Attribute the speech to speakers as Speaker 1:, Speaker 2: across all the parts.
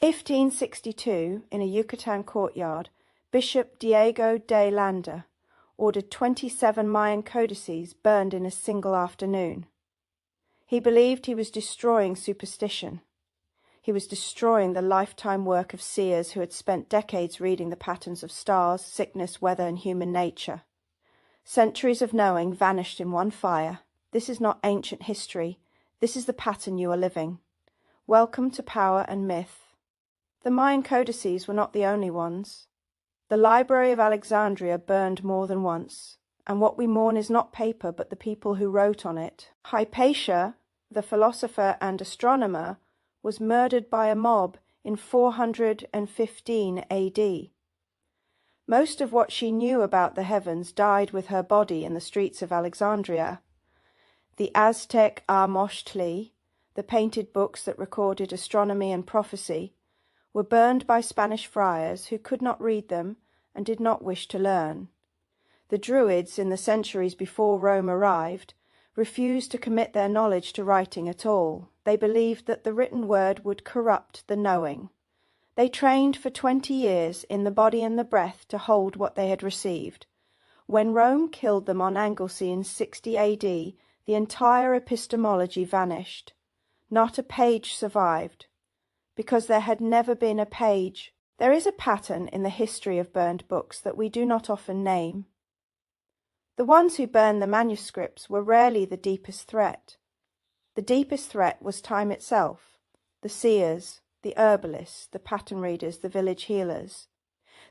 Speaker 1: 1562, in a Yucatan courtyard, Bishop Diego de Landa ordered 27 Mayan codices burned in a single afternoon. He believed he was destroying superstition. He was destroying the lifetime work of seers who had spent decades reading the patterns of stars, sickness, weather, and human nature. Centuries of knowing vanished in one fire. This is not ancient history. This is the pattern you are living. Welcome to Power and Myth. The Mayan codices were not the only ones. The Library of Alexandria burned more than once, and what we mourn is not paper but the people who wrote on it. Hypatia, the philosopher and astronomer, was murdered by a mob in 415 AD. Most of what she knew about the heavens died with her body in the streets of Alexandria. The Aztec Amochtli, the painted books that recorded astronomy and prophecy, were burned by Spanish friars who could not read them and did not wish to learn. The Druids, in the centuries before Rome arrived, refused to commit their knowledge to writing at all. They believed that the written word would corrupt the knowing. They trained for 20 years in the body and the breath to hold what they had received. When Rome killed them on Anglesey in 60 AD, the entire epistemology vanished. Not a page survived, because there had never been a page. There is a pattern in the history of burned books that we do not often name. The ones who burned the manuscripts were rarely the deepest threat. The deepest threat was time itself, the seers, the herbalists, the pattern readers, the village healers,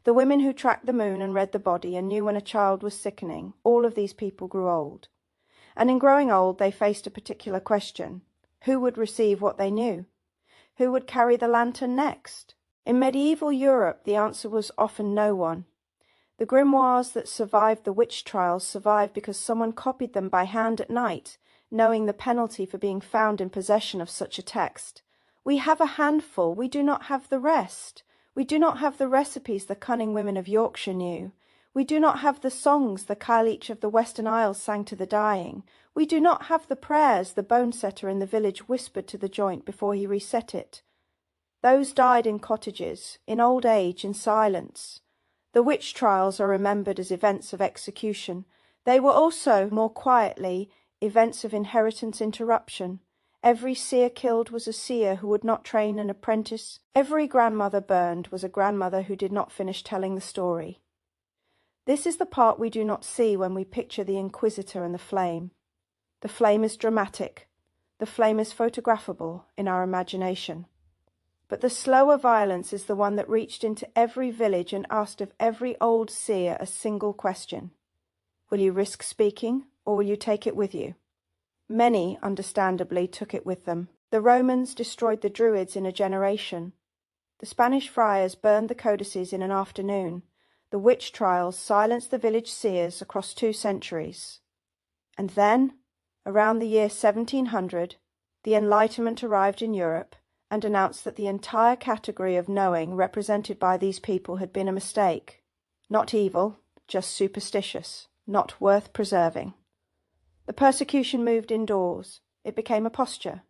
Speaker 1: the women who tracked the moon and read the body and knew when a child was sickening. All of these people grew old. And in growing old, they faced a particular question. Who would receive what they knew? Who would carry the lantern next? In medieval Europe, the answer was often no one. The grimoires that survived the witch trials survived because someone copied them by hand at night, knowing the penalty for being found in possession of such a text. We have a handful, we do not have the rest. We do not have the recipes the cunning women of Yorkshire knew. We do not have the songs the Cailleach of the Western Isles sang to the dying. We do not have the prayers the bone setter in the village whispered to the joint before he reset it. Those died in cottages, in old age, in silence. The witch trials are remembered as events of execution. They were also, more quietly, events of inheritance interruption. Every seer killed was a seer who would not train an apprentice. Every grandmother burned was a grandmother who did not finish telling the story. This is the part we do not see when we picture the Inquisitor and the flame. The flame is dramatic. The flame is photographable in our imagination. But the slower violence is the one that reached into every village and asked of every old seer a single question. Will you risk speaking, or will you take it with you? Many, understandably, took it with them. The Romans destroyed the Druids in a generation. The Spanish friars burned the codices in an afternoon. The witch trials silenced the village seers across 2 centuries. And then, around the year 1700, the Enlightenment arrived in Europe and announced that the entire category of knowing represented by these people had been a mistake. Not evil, just superstitious, not worth preserving. The persecution moved indoors. It became a posture.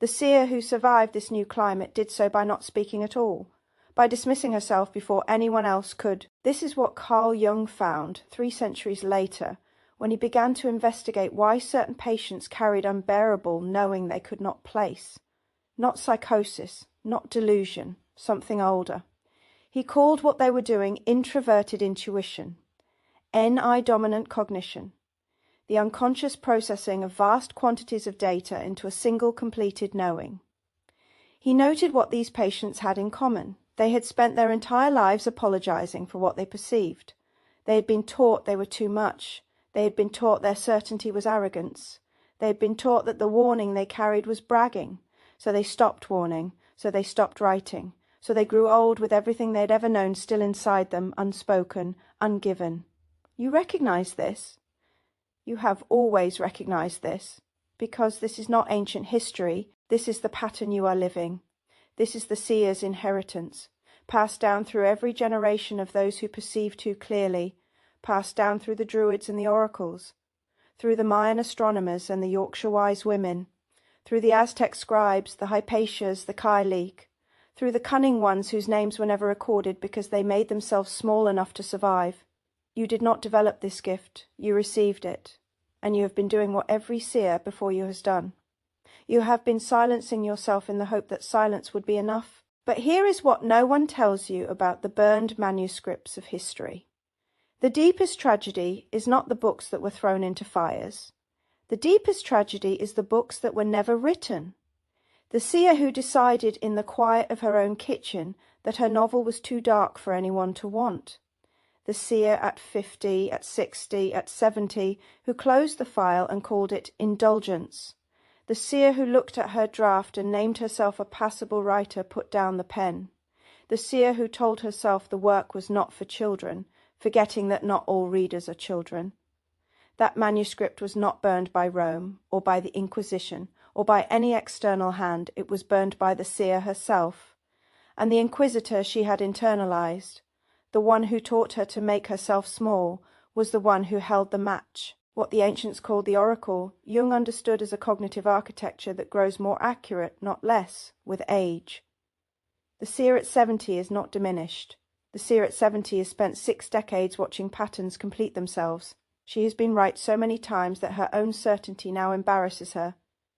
Speaker 1: The seer who survived this new climate did so by not speaking at all, by dismissing herself before anyone else could. This is what Carl Jung found 3 centuries later, when he began to investigate why certain patients carried unbearable knowing they could not place. Not psychosis, not delusion, something older. He called what they were doing introverted intuition, NI-dominant cognition, the unconscious processing of vast quantities of data into a single completed knowing. He noted what these patients had in common. They had spent their entire lives apologizing for what they perceived. They had been taught they were too much. They had been taught their certainty was arrogance. They had been taught that the warning they carried was bragging. So they stopped warning, so they stopped writing, so they grew old with everything they'd ever known still inside them, unspoken, ungiven. You recognize this? You have always recognized this, because this is not ancient history, this is the pattern you are living. This is the seer's inheritance, passed down through every generation of those who perceive too clearly, passed down through the Druids and the oracles, through the Mayan astronomers and the Yorkshire wise women, through the Aztec scribes, the Hypatias, the Cailleach, through the cunning ones whose names were never recorded because they made themselves small enough to survive. You did not develop this gift, you received it, and you have been doing what every seer before you has done. You have been silencing yourself in the hope that silence would be enough. But here is what no one tells you about the burned manuscripts of history. The deepest tragedy is not the books that were thrown into fires. The deepest tragedy is the books that were never written. The seer who decided in the quiet of her own kitchen that her novel was too dark for anyone to want. The seer at 50, at 60, at 70, who closed the file and called it indulgence. The seer who looked at her draft and named herself a passable writer put down the pen. The seer who told herself the work was not for children, forgetting that not all readers are children. That manuscript was not burned by Rome, or by the Inquisition, or by any external hand. It was burned by the seer herself. And the Inquisitor she had internalized, the one who taught her to make herself small, was the one who held the match. What the ancients called the oracle, Jung understood as a cognitive architecture that grows more accurate, not less, with age. The seer at 70 is not diminished. The seer at 70 has spent 6 decades watching patterns complete themselves. She has been right so many times that her own certainty now embarrasses her.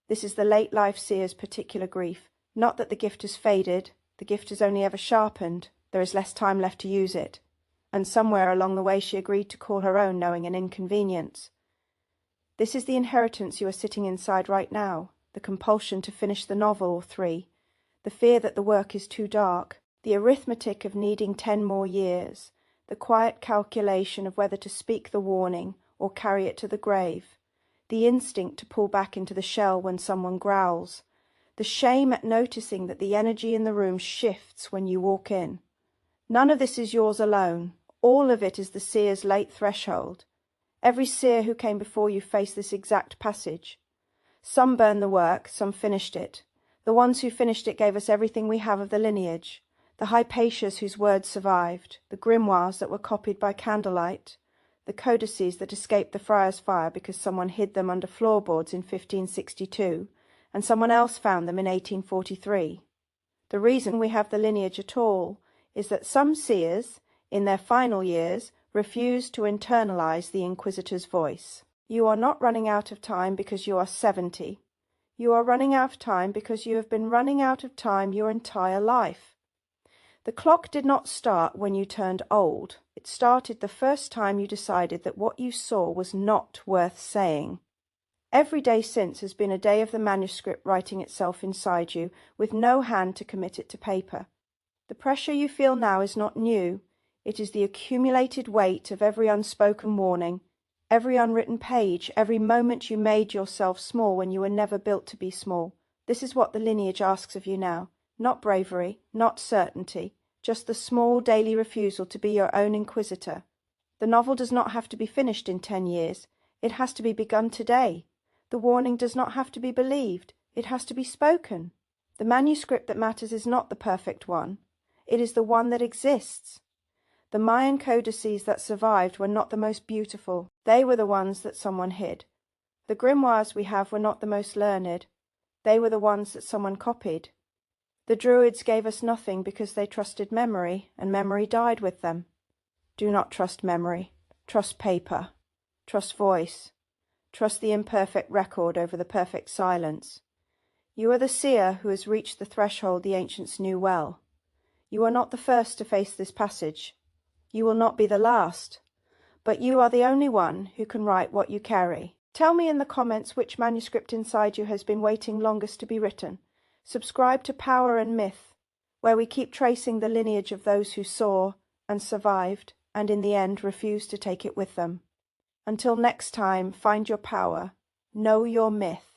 Speaker 1: This is the late life seer's particular grief. Not that the gift has faded, the gift is only ever sharpened, there is less time left to use it. And somewhere along the way she agreed to call her own knowing an inconvenience. This is the inheritance you are sitting inside right now, the compulsion to finish the novel or 3, the fear that the work is too dark, the arithmetic of needing 10 more years, the quiet calculation of whether to speak the warning or carry it to the grave, the instinct to pull back into the shell when someone growls, the shame at noticing that the energy in the room shifts when you walk in. None of this is yours alone. All of it is the seer's late threshold. Every seer who came before you faced this exact passage. Some burned the work, some finished it. The ones who finished it gave us everything we have of the lineage, the Hypatias whose words survived, the grimoires that were copied by candlelight, the codices that escaped the Friar's fire because someone hid them under floorboards in 1562, and someone else found them in 1843. The reason we have the lineage at all is that some seers, in their final years, refuse to internalize the Inquisitor's voice. You are not running out of time because you are 70. You are running out of time because you have been running out of time your entire life. The clock did not start when you turned old. It started the first time you decided that what you saw was not worth saying. Every day since has been a day of the manuscript writing itself inside you, with no hand to commit it to paper. The pressure you feel now is not new. It is the accumulated weight of every unspoken warning, every unwritten page, every moment you made yourself small when you were never built to be small. This is what the lineage asks of you now. Not bravery, not certainty, just the small daily refusal to be your own Inquisitor. The novel does not have to be finished in 10 years. It has to be begun today. The warning does not have to be believed. It has to be spoken. The manuscript that matters is not the perfect one. It is the one that exists. The Mayan codices that survived were not the most beautiful. They were the ones that someone hid. The grimoires we have were not the most learned. They were the ones that someone copied. The Druids gave us nothing because they trusted memory, and memory died with them. Do not trust memory. Trust paper. Trust voice. Trust the imperfect record over the perfect silence. You are the seer who has reached the threshold the ancients knew well. You are not the first to face this passage. You will not be the last, but you are the only one who can write what you carry. Tell me in the comments which manuscript inside you has been waiting longest to be written. Subscribe to Power and Myth, where we keep tracing the lineage of those who saw and survived and in the end refused to take it with them. Until next time, find your power, know your myth.